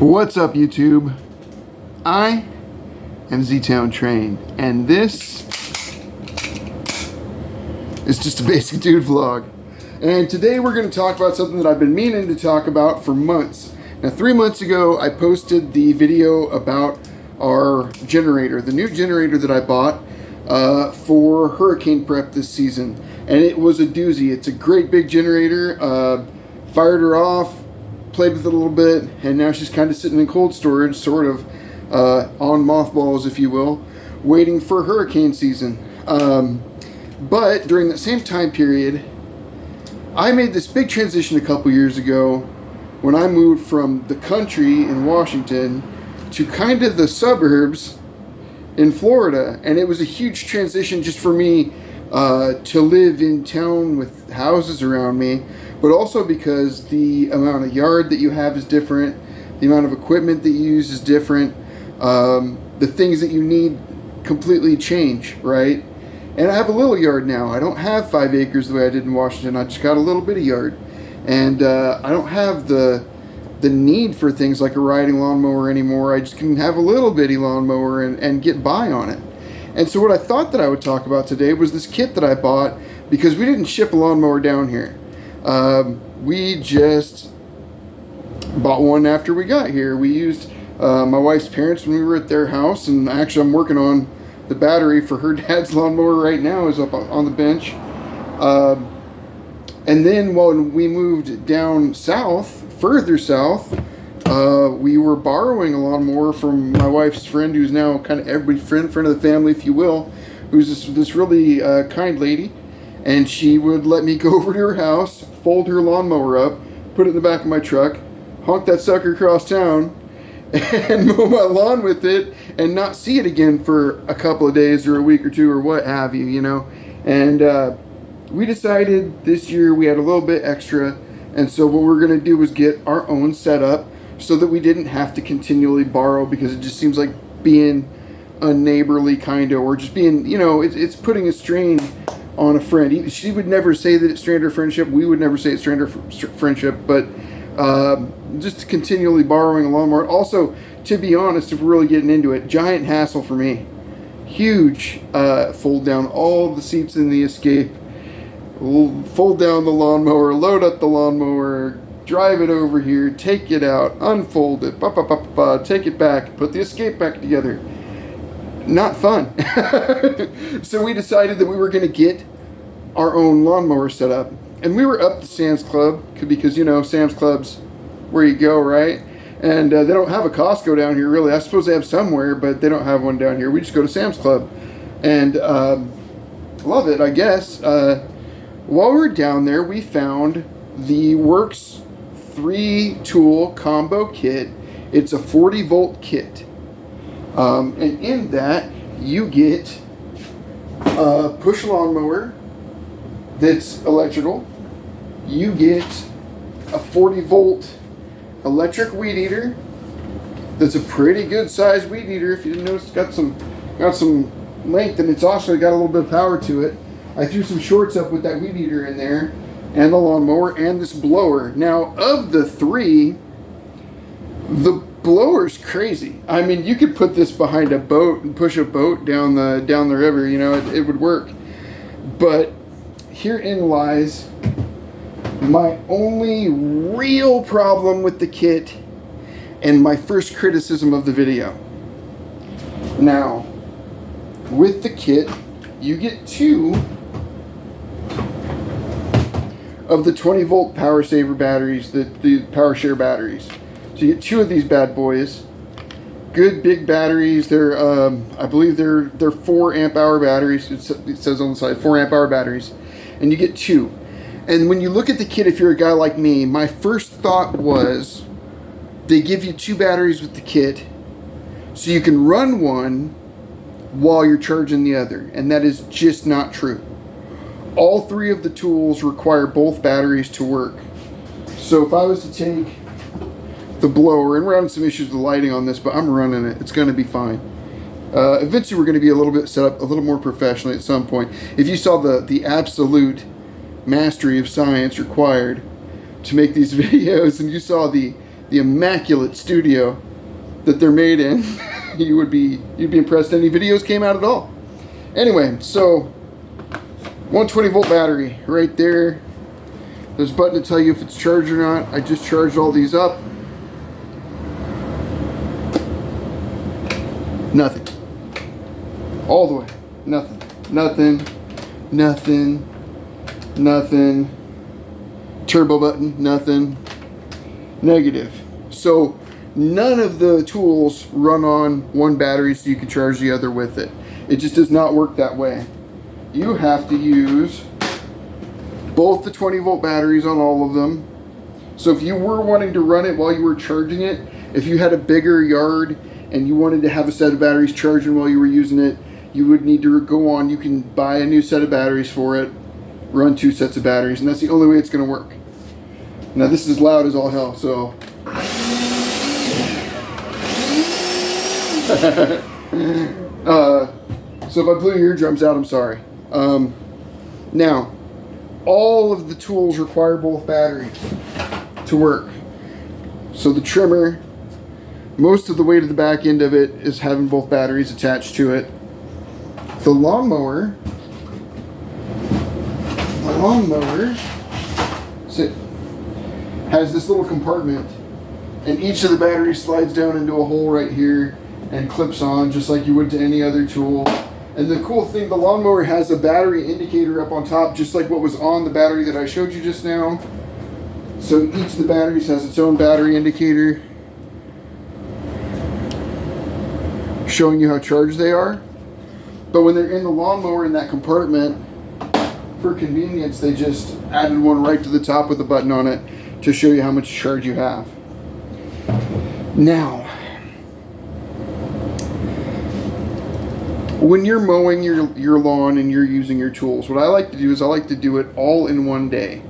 What's up, YouTube? I am Z-Town Train, and this is just a basic dude vlog. And today we're going to talk about something that I've been meaning to talk about for months. Now, 3 months ago, I posted the video about our generator, the new generator that I bought for hurricane prep this season. And it was a doozy. It's a great big generator. Fired her off, played with it a little bit, and now she's kind of sitting in cold storage, sort of on mothballs, if you will, waiting for hurricane season. But during that same time period, I made this big transition a couple years ago when I moved from the country in Washington to kind of the suburbs in Florida. And it was a huge transition just for me to live in town with houses around me, but also because the amount of yard that you have is different, the amount of equipment that you use is different, the things that you need completely change, right? And I have a little yard now. I don't have 5 acres the way I did in Washington. I just got a little bitty yard. And I don't have the need for things like a riding lawnmower anymore. I just can have a little bitty lawnmower and get by on it. And so what I thought that I would talk about today was this kit that I bought, because we didn't ship a lawnmower down here. We just bought one after we got here. We used my wife's parents when we were at their house, and actually I'm working on the battery for her dad's lawnmower right now, is up on the bench. And then when we moved down south, further south, we were borrowing a lawnmower from my wife's friend, who's now kind of everybody's friend of the family, if you will, who's this really kind lady. And she would let me go over to her house, fold her lawnmower up, put it in the back of my truck, honk that sucker across town, and mow my lawn with it, and not see it again for a couple of days or a week or two or what have you, you know. And we decided this year we had a little bit extra, and so what we're going to do is get our own setup so that we didn't have to continually borrow, because it just seems like being unneighborly kind of, or just being, you know, it's putting a strain on a friend. She would never say that it strained our friendship. We would never say it strained our friendship, but just continually borrowing a lawnmower. Also, to be honest, if we're really getting into it, giant hassle for me. Huge. Fold down all the seats in the Escape, fold down the lawnmower, load up the lawnmower, drive it over here, take it out, unfold it, take it back, put the Escape back together. Not fun. So we decided that we were going to get our own lawnmower set up. And we were up to Sam's Club, because, you know, Sam's Club's where you go, right? And they don't have a Costco down here, really. I suppose they have somewhere, but they don't have one down here. We just go to Sam's Club. And love it, I guess. While we were down there, we found the Worx 3-tool combo kit. It's a 40-volt kit. And in that, you get a push lawnmower that's electrical. You get a 40-volt electric weed eater that's a pretty good sized weed eater. If you didn't notice, it's got some length, and it's also got a little bit of power to it. I threw some shorts up with that weed eater in there, and the lawnmower, and this blower. Now, of the three, the blower's crazy. I mean, you could put this behind a boat and push a boat down the river, you know, it would work. But herein lies my only real problem with the kit, and my first criticism of the video. Now, with the kit, you get 2 of the 20-volt power saver batteries, the power share batteries. So you get 2 of these bad boys. Good big batteries. They're I believe they're 4 amp hour batteries. It says on the side 4 amp hour batteries, and you get 2. And when you look at the kit, if you're a guy like me, my first thought was they give you 2 batteries with the kit, so you can run one while you're charging the other, and that is just not true. All 3 of the tools require both batteries to work. So if I was to take the blower, and we're having some issues with the lighting on this, but I'm running it. It's going to be fine. Eventually, we're going to be a little bit set up a little more professionally at some point. If you saw the absolute mastery of science required to make these videos, and you saw the the immaculate studio that they're made in, you'd be impressed any videos came out at all. Anyway, so 120 volt battery right there. There's a button to tell you if it's charged or not. I just charged all these up. Nothing. All the way. Nothing. Nothing. Nothing. Nothing. Turbo button. Nothing. Negative. So none of the tools run on one battery so you can charge the other with it. It just does not work that way. You have to use both the 20 volt batteries on all of them. So if you were wanting to run it while you were charging it, if you had a bigger yard and you wanted to have a set of batteries charging while you were using it, you would need to go on. You can buy a new set of batteries for it, run 2 sets of batteries, and that's the only way it's going to work. Now this is loud as all hell, so so if I blew your eardrums out, I'm sorry. Now, all of the tools require both batteries to work. So the trimmer, most of the way to the back end of it is having both batteries attached to it. The lawnmower has this little compartment, and each of the batteries slides down into a hole right here and clips on just like you would to any other tool. And the cool thing, the lawnmower has a battery indicator up on top, just like what was on the battery that I showed you just now. So each of the batteries has its own battery indicator showing you how charged they are. But when they're in the lawnmower in that compartment, for convenience, they just added one right to the top with a button on it to show you how much charge you have. Now, when you're mowing your lawn and you're using your tools, what I like to do is I like to do it all in one day.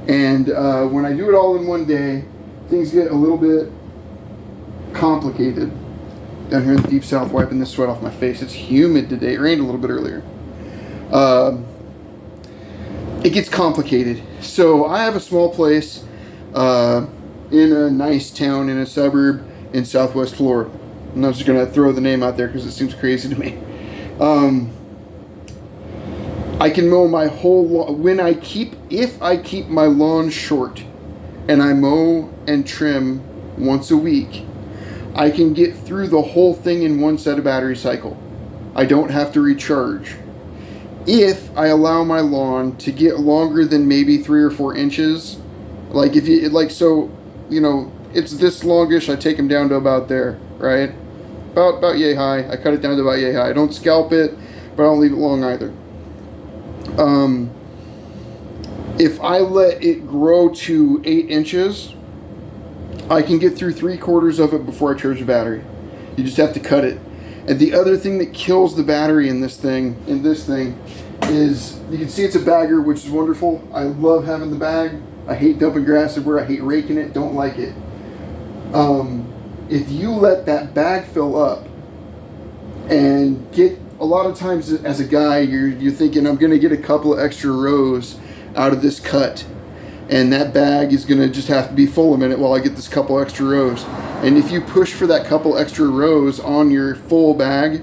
And when I do it all in one day, things get a little bit complicated. Down here in the deep south, wiping the sweat off my face. It's humid today. It rained a little bit earlier. It gets complicated. So I have a small place in a nice town in a suburb in Southwest Florida. I'm not just going to throw the name out there because it seems crazy to me. I can mow my whole lawn if I keep my lawn short and I mow and trim once a week, I can get through the whole thing in one set of battery cycle. I don't have to recharge. If I allow my lawn to get longer than maybe 3 or 4 inches, like if you like, so you know it's this longish, I take them down to about there, right? About yay high. I cut it down to about yay high. I don't scalp it, but I don't leave it long either. If I let it grow to 8 inches, I can get through 3/4 of it before I charge the battery. You just have to cut it. And the other thing that kills the battery in this thing is, you can see it's a bagger, which is wonderful. I love having the bag. I hate dumping grass everywhere. I hate raking it. Don't like it. If you let that bag fill up and get, a lot of times as a guy, you're thinking, I'm going to get a couple of extra rows out of this cut. And that bag is going to just have to be full a minute while I get this couple extra rows. And if you push for that couple extra rows on your full bag,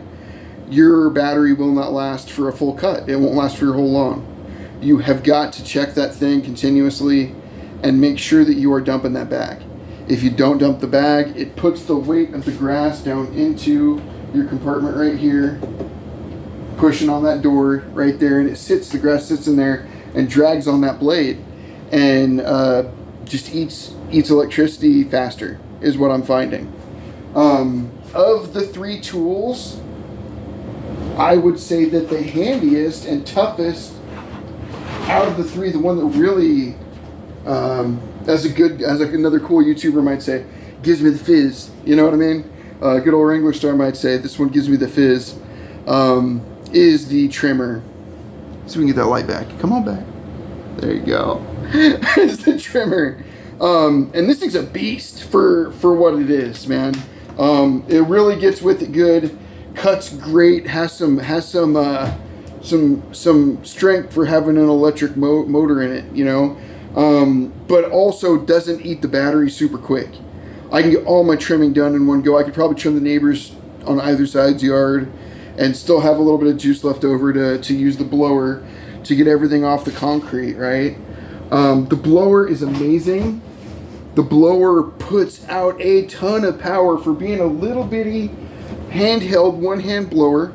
your battery will not last for a full cut. It won't last for your whole lawn. You have got to check that thing continuously and make sure that you are dumping that bag. If you don't dump the bag, it puts the weight of the grass down into your compartment right here, pushing on that door right there, and the grass sits in there and drags on that blade. And just eats electricity faster, is what I'm finding. Of the 3 tools, I would say that the handiest and toughest out of the 3, the one that really, as another cool YouTuber might say, gives me the fizz. You know what I mean? Good old Wrangler star might say, this one gives me the fizz. Is the trimmer. So we can get that light back. Come on back. There you go. It's the trimmer. And this thing's a beast for what it is, man. It really gets with it good. Cuts great. Has some strength for having an electric motor in it, you know. But also doesn't eat the battery super quick. I can get all my trimming done in one go. I could probably trim the neighbors on either side's yard and still have a little bit of juice left over to use the blower to get everything off the concrete, right? The blower is amazing. The blower puts out a ton of power for being a little bitty handheld one-hand blower.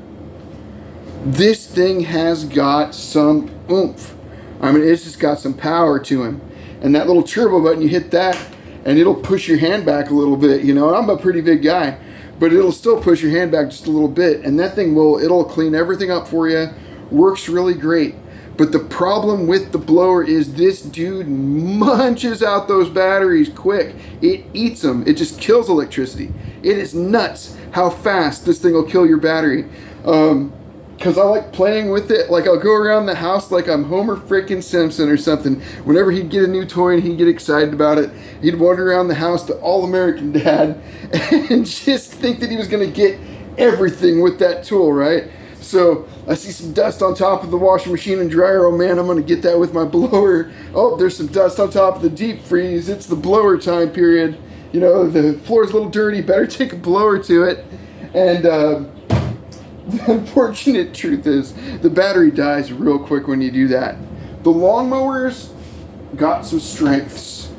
This thing has got some oomph. I mean, it's just got some power to him. And that little turbo button, you hit that and it'll push your hand back a little bit, you know. I'm a pretty big guy, but it'll still push your hand back just a little bit. And that thing it'll clean everything up for you. Works really great. But the problem with the blower is this dude munches out those batteries quick. It eats them. It just kills electricity. It is nuts how fast this thing will kill your battery. Because I like playing with it. Like, I'll go around the house like I'm Homer freaking Simpson or something. Whenever he'd get a new toy and he'd get excited about it, he'd wander around the house to All-American Dad and just think that he was going to get everything with that tool, right? So I see some dust on top of the washing machine and dryer. Oh man, I'm going to get that with my blower. Oh, there's some dust on top of the deep freeze. It's the blower time period. You know, the floor's a little dirty. Better take a blower to it. And the unfortunate truth is the battery dies real quick when you do that. The lawnmowers got some strengths.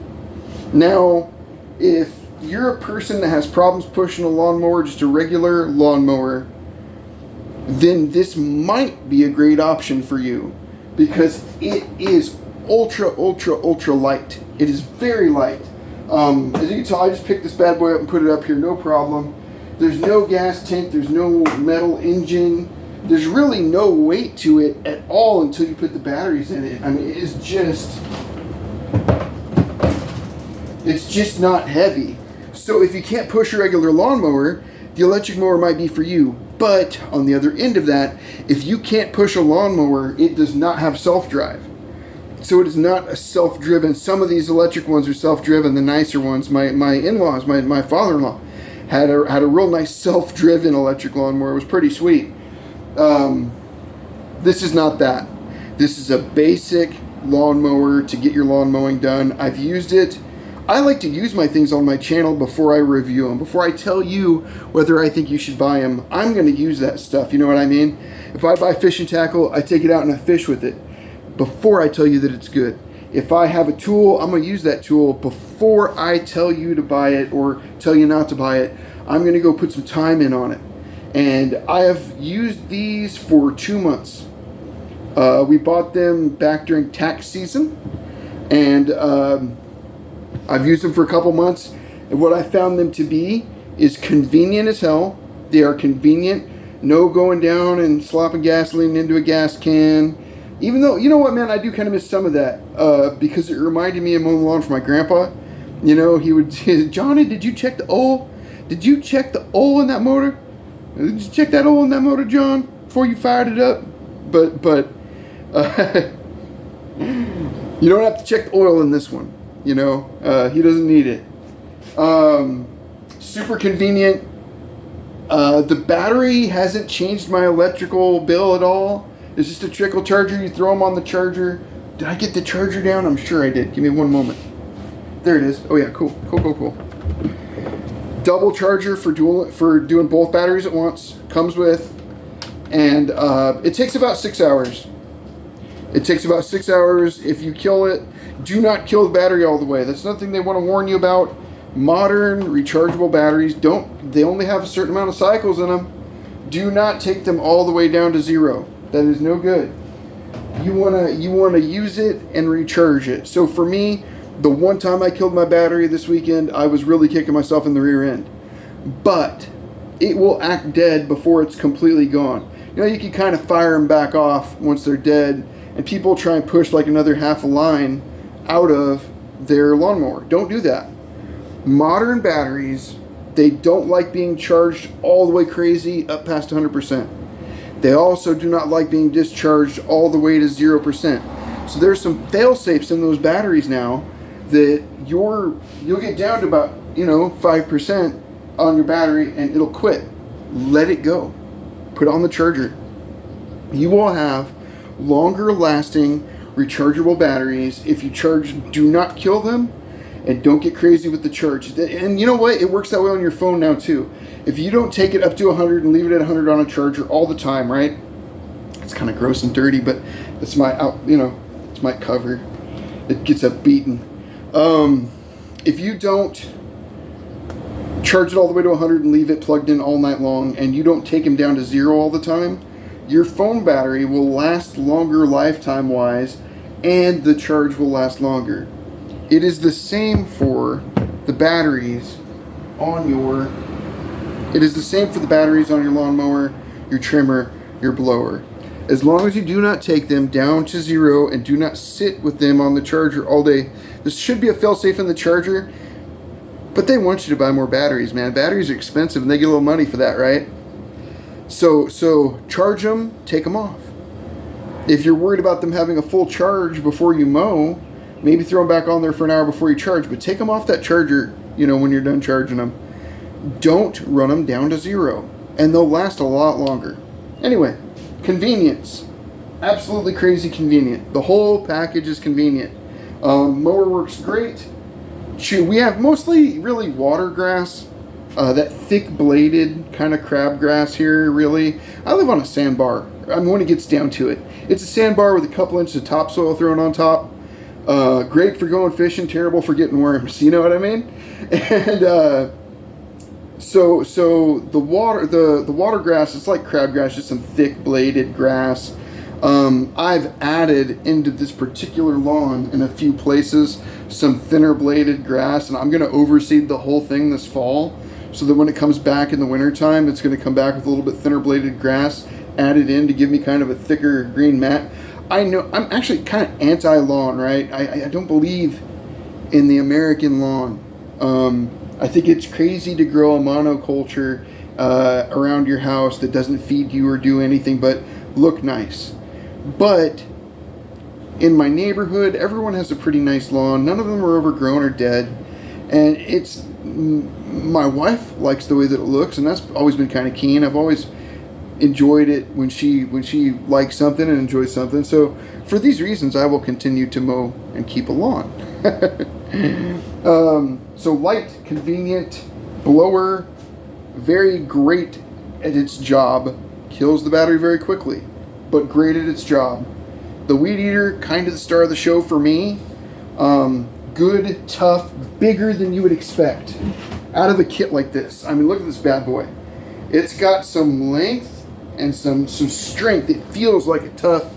Now, if you're a person that has problems pushing a lawnmower, just a regular lawnmower, then this might be a great option for you because it is ultra light. It is very light. As you can tell, I just picked this bad boy up and put it up here, no problem. There's no gas tank, there's no metal engine. There's really no weight to it at all until you put the batteries in it. I mean, it's just not heavy. So if you can't push a regular lawnmower, the electric mower might be for you. But on the other end of that, if you can't push a lawnmower, it does not have self-drive. So it is not a self-driven. Some of these electric ones are self-driven, the nicer ones. My in-laws, my father-in-law, had a real nice self-driven electric lawnmower. It was pretty sweet. This is not that. This is a basic lawnmower to get your lawn mowing done. I've used it. I like to use my things on my channel before I review them. Before I tell you whether I think you should buy them, I'm going to use that stuff. You know what I mean? If I buy fishing tackle, I take it out and I fish with it before I tell you that it's good. If I have a tool, I'm going to use that tool before I tell you to buy it or tell you not to buy it. I'm going to go put some time in on it. And I have used these for 2 months. We bought them back during tax season. And I've used them for a couple months, and what I found them to be is convenient as hell. They are convenient. No going down and slopping gasoline into a gas can. Even though, you know what, man, I do kind of miss some of that because it reminded me of mowing the lawn for my grandpa. You know, he would say, Johnny, did you check the oil? Did you check the oil in that motor? Did you check that oil in that motor, John, before you fired it up? But you don't have to check the oil in this one. You know, he doesn't need it. Super convenient. The battery hasn't changed my electrical bill at all. It's just a trickle charger. You throw them on the charger. Did I get the charger down? I'm sure I did. Give me one moment. There it is. Oh yeah, cool. Double charger for doing both batteries at once. Comes with, and it takes about 6 hours. It takes about 6 hours. If you kill it, do not kill the battery all the way. That's nothing they want to warn you about. Modern rechargeable batteries they only have a certain amount of cycles in them. Do not take them all the way down to 0. That is no good. You wanna use it and recharge it. So for me, the one time I killed my battery this weekend, I was really kicking myself in the rear end. But it will act dead before it's completely gone. You know, you can kind of fire them back off once they're dead, and people try and push like another half a line out of their lawnmower. Don't do that. Modern batteries, they don't like being charged all the way crazy up past 100%. They also do not like being discharged all the way to 0%. So there's some fail-safes in those batteries now that you'll get down to about 5% on your battery and it'll quit. Let it go. Put it on the charger. You will have longer lasting rechargeable batteries if you charge do not kill them And don't get crazy with the charge. And you know what? It works that way on your phone now too. If you don't take it up to 100 and leave it at 100 on a charger all the time, right? It's kind of gross and dirty, but it's my it's my cover. It gets up beaten. If you don't charge it all the way to 100 and leave it plugged in all night long, and you don't take them down to 0 all the time, your phone battery will last longer lifetime wise, and the charge will last longer. It is the same for the batteries on your lawnmower, your trimmer, your blower. As long as you do not take them down to 0 and do not sit with them on the charger all day. This should be a fail-safe in the charger, but they want you to buy more batteries, man. Batteries are expensive and they get a little money for that, right? So charge them, take them off. If you're worried about them having a full charge before you mow, maybe throw them back on there for an hour before you charge, but take them off that charger, when you're done charging them. Don't run them down to 0, and they'll last a lot longer. Anyway, convenience. Absolutely crazy convenient. The whole package is convenient. Mower works great. We have mostly really water grass, that thick bladed kind of crabgrass here, really. I live on a sandbar. When it gets down to it. It's a sandbar with a couple inches of topsoil thrown on top. Great for going fishing, terrible for getting worms. You know what I mean? And so the water grass is like crabgrass, just some thick bladed grass. I've added into this particular lawn in a few places some thinner bladed grass, and I'm going to overseed the whole thing this fall so that when it comes back in the wintertime, it's going to come back with a little bit thinner bladed grass added in to give me kind of a thicker green mat. I know I'm actually kind of anti-lawn, right? I don't believe in the American lawn. I think it's crazy to grow a monoculture around your house that doesn't feed you or do anything but look nice. But in my neighborhood, everyone has a pretty nice lawn. None of them are overgrown or dead. And my wife likes the way that it looks, and that's always been kind of keen. I've always enjoyed it when she likes something and enjoys something. So for these reasons, I will continue to mow and keep a lawn. So light, convenient, blower, very great at its job, kills the battery very quickly, but great at its job. The weed eater, kind of the star of the show for me. Good, tough, bigger than you would expect out of a kit like this. I mean, look at this bad boy. It's got some length and some strength. It feels like a tough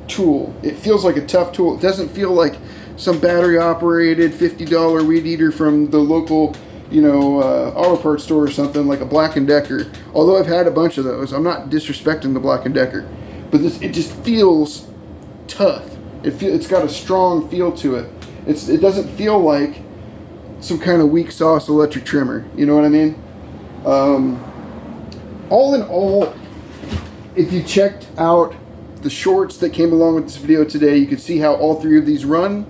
tool. It doesn't feel like some battery operated $50 weed eater from the local auto parts store or something, like a Black & Decker. Although I've had a bunch of those. I'm not disrespecting the Black & Decker, but it just feels tough. It's got a strong feel to it. It doesn't feel like some kind of weak sauce electric trimmer. You know what I mean? All in all, if you checked out the shorts that came along with this video today, you could see how all three of these run.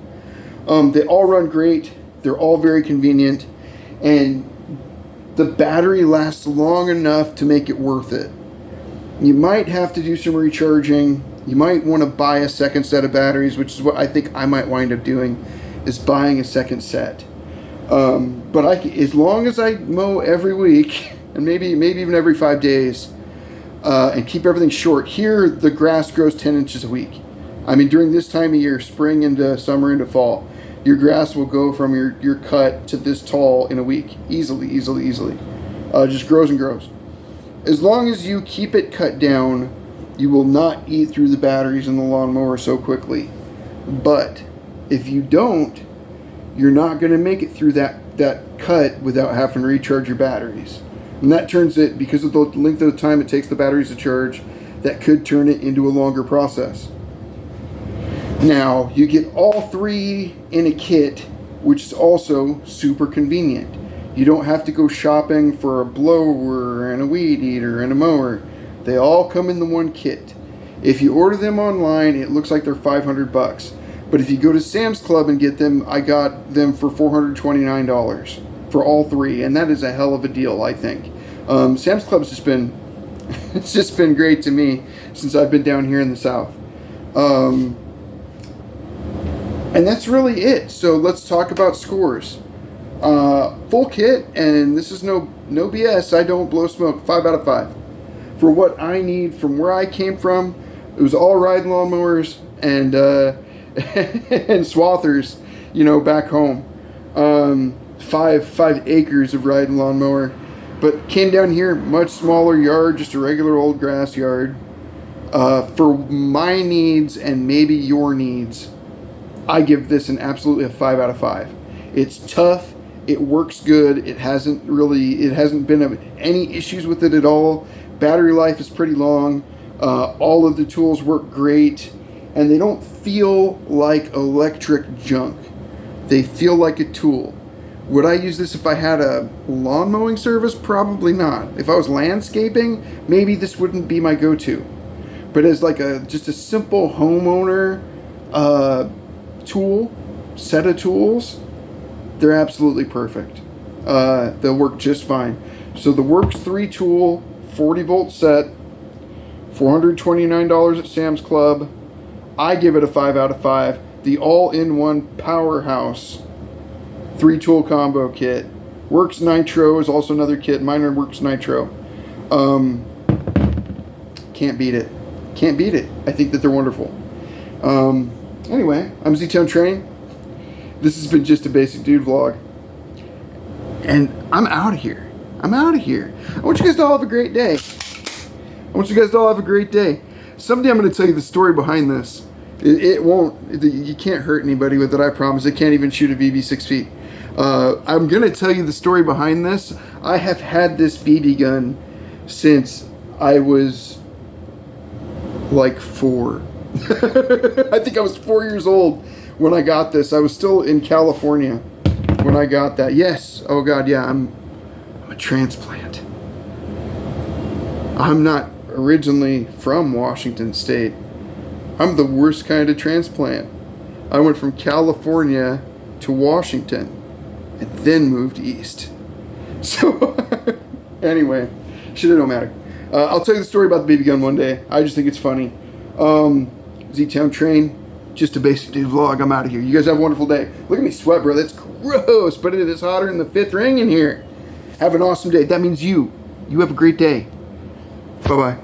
They all run great. They're all very convenient, and the battery lasts long enough to make it worth it. You might have to do some recharging. You might want to buy a second set of batteries, which is what I think I might wind up doing, is buying a second set. But as long as I mow every week, and maybe even every 5 days, and keep everything short. Here, the grass grows 10 inches a week. I mean, during this time of year, spring into summer into fall, your grass will go from your cut to this tall in a week. Easily. Just grows and grows. As long as you keep it cut down, you will not eat through the batteries in the lawnmower so quickly. But if you don't, you're not going to make it through that cut without having to recharge your batteries. And that turns it, because of the length of the time it takes the batteries to charge, that could turn it into a longer process. Now, you get all three in a kit, which is also super convenient. You don't have to go shopping for a blower and a weed eater and a mower. They all come in the one kit. If you order them online, it looks like they're $500. But if you go to Sam's Club and get them, I got them for $429 for all three, and that is a hell of a deal, I think. Sam's Club's just been it's just been great to me since I've been down here in the South. And that's really it. So let's talk about scores. Full kit, and this is no BS. I don't blow smoke. 5 out of 5 for what I need from where I came from. It was all riding lawnmowers and and swathers, you know, back home. 5 acres of riding lawnmower, but came down here, much smaller yard, just a regular old grass yard. For my needs and maybe your needs, I give this an absolutely a 5 out of 5. It's tough. It works good. It hasn't been any issues with it at all. Battery life is pretty long. All of the tools work great, and they don't feel like electric junk. They feel like a tool. Would I use this if I had a lawn mowing service? Probably not. If I was landscaping, maybe this wouldn't be my go-to. But as like just a simple homeowner set of tools, they're absolutely perfect. They'll work just fine. So the Worx 3 tool, 40 volt set, $429 at Sam's Club. I give it a 5 out of 5. The all-in-one powerhouse 3 tool combo kit. Worx Nitro is also another kit. Mine are Worx Nitro. Can't beat it. Can't beat it. I think that they're wonderful. Anyway, I'm Z-Town Train. This has been just a basic dude vlog. And I'm out of here. I'm out of here. I want you guys to all have a great day. Someday I'm going to tell you the story behind this. It won't, you can't hurt anybody with it, I promise. It can't even shoot a BB 6 feet. I'm going to tell you the story behind this. I have had this BB gun since I was like 4. I think I was 4 years old when I got this. I was still in California when I got that. Yes. Oh God, yeah, I'm a transplant. I'm not originally from Washington State. I'm the worst kind of transplant. I went from California to Washington and then moved east. So anyway, shit, it don't matter. I'll tell you the story about the BB gun one day. I just think it's funny. Z-Town Train, just a basic dude vlog. I'm out of here. You guys have a wonderful day. Look at me sweat, bro. That's gross, but it is hotter than the 5th ring in here. Have an awesome day. That means you have a great day. Bye-bye.